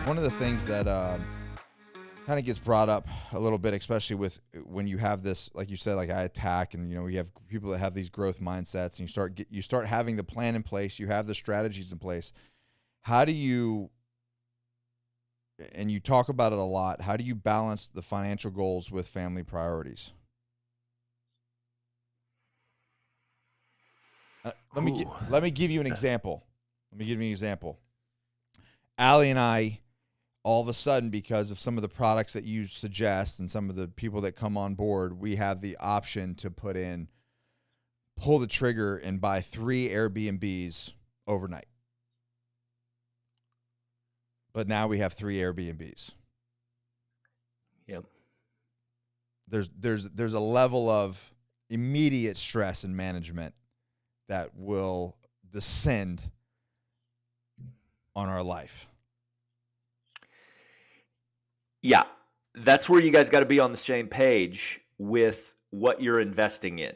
One of the things that kind of gets brought up a little bit, especially with when you have this, like you said, like I attack, and you have people that have these growth mindsets, and you start having the plan in place, you have the strategies in place. How do you, and you talk about it a lot, how do you balance the financial goals with family priorities? Let me give you an example. Allie and I, all of a sudden, because of some of the products that you suggest and some of the people that come on board, we have the option to pull the trigger and buy 3 Airbnbs overnight. But now we have 3 Airbnbs. Yep. There's a level of immediate stress and management that will descend on our life. Yeah, that's where you guys got to be on the same page with what you're investing in.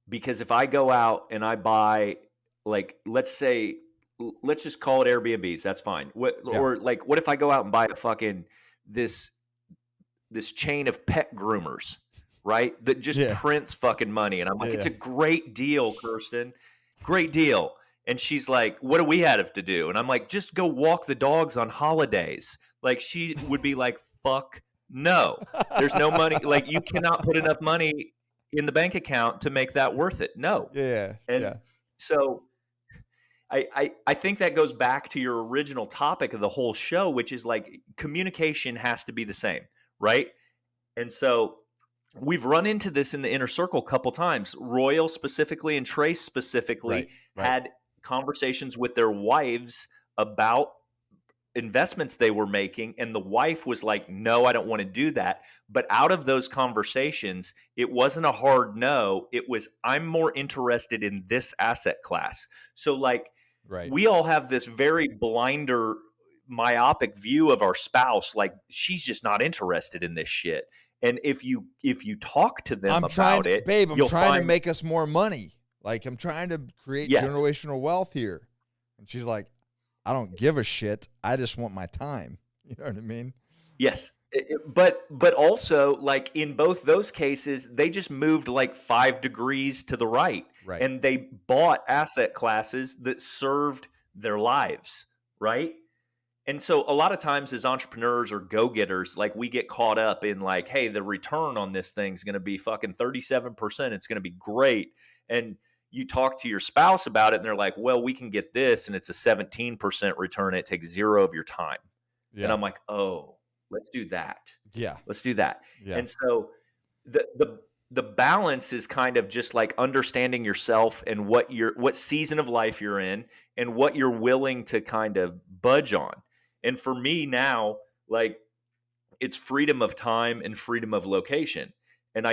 Because if I go out and I buy, like, let's just call it Airbnbs, that's fine. Or like, what if I go out and buy a fucking this chain of pet groomers, right? That just prints fucking money. And I'm like, it's a great deal, Kirsten. Great deal. And she's like, what do we have to do? And I'm like, just go walk the dogs on holidays. Like, she would be like, fuck no. There's no money. Like, you cannot put enough money in the bank account to make that worth it. No. So I think that goes back to your original topic of the whole show, which is like communication has to be the same, right? And so we've run into this in the inner circle a couple times. Royal specifically and Trace specifically had conversations with their wives about investments they were making, and the wife was like, no, I don't want to do that. But out of those conversations, it wasn't a hard no. It was, I'm more interested in this asset class. So like, we all have this very blinder, myopic view of our spouse. Like, she's just not interested in this shit. And if you talk to them about it, babe, I'm trying to make us more money. Like, I'm trying to create generational wealth here. And she's like, I don't give a shit. I just want my time. You know what I mean? Yes. But also, like, in both those cases, they just moved like 5 degrees to the right. And they bought asset classes that served their lives, right? And so a lot of times as entrepreneurs or go-getters, like, we get caught up in like, hey, the return on this thing's going to be fucking 37%. It's going to be great. And you talk to your spouse about it and they're like, well, we can get this and it's a 17% return. It takes 0 of your time. And I'm like, oh, let's do that. Let's do that. And so the balance is kind of just like understanding yourself and what season of life you're in and what you're willing to kind of budge on. And for me now, like, it's freedom of time and freedom of location. And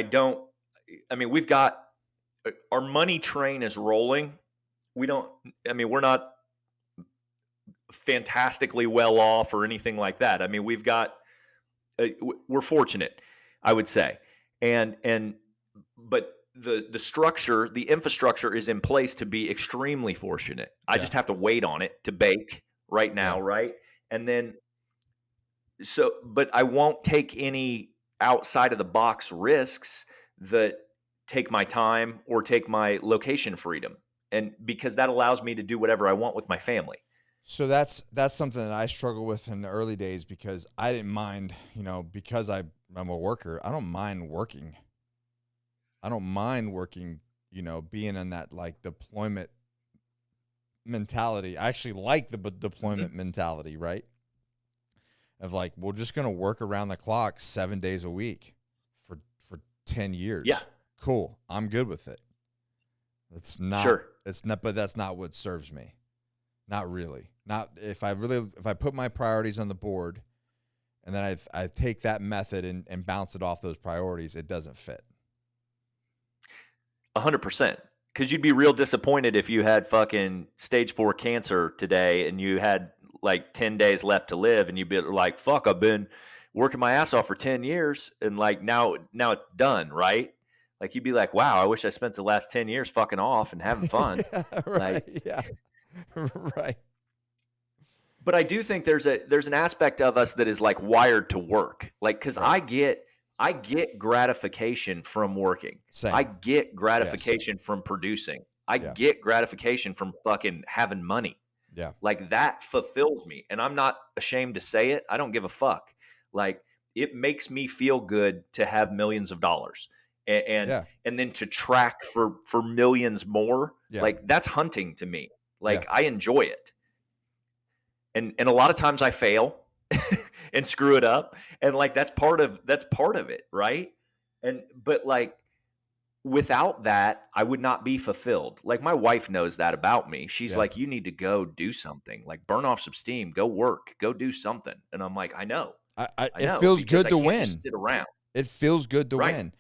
we've got, our money train is rolling. We're not fantastically well off or anything like that. I mean, we're fortunate, I would say. But the structure, the infrastructure is in place to be extremely fortunate. I just have to wait on it to bake right now. Right. And then, but I won't take any outside of the box risks that take my time or take my location freedom. And because that allows me to do whatever I want with my family. So that's something that I struggle with in the early days, because I didn't mind, because I'm a worker, I don't mind working. Being in that like deployment mentality. I actually like the deployment mentality, right? Of like, we're just going to work around the clock 7 days a week for 10 years. Yeah. Cool. I'm good with it. It's not, but that's not what serves me. Not really. Not if I put my priorities on the board and then I take that method and bounce it off those priorities, it doesn't fit. 100%. Because you'd be real disappointed if you had fucking stage 4 cancer today and you had like 10 days left to live, and you'd be like, fuck, I've been working my ass off for 10 years and like now it's done, right? Like, you'd be like, wow, I wish I spent the last 10 years fucking off and having fun. Right. But I do think there's an aspect of us that is like wired to work. Like, cause I get gratification from working. Same. I get gratification from producing. I get gratification from fucking having money. Yeah. Like that fulfills me. And I'm not ashamed to say it. I don't give a fuck. Like it makes me feel good to have millions of dollars and then to track for millions more. Like that's hunting to me. Like I enjoy it. And a lot of times I fail and screw it up. And like, that's part of it. Right. But like, without that, I would not be fulfilled. Like my wife knows that about me. She's like, you need to go do something, like burn off some steam, go work, go do something. And I'm like, I know. I know, it feels good to win. Just sit around. It feels good to win.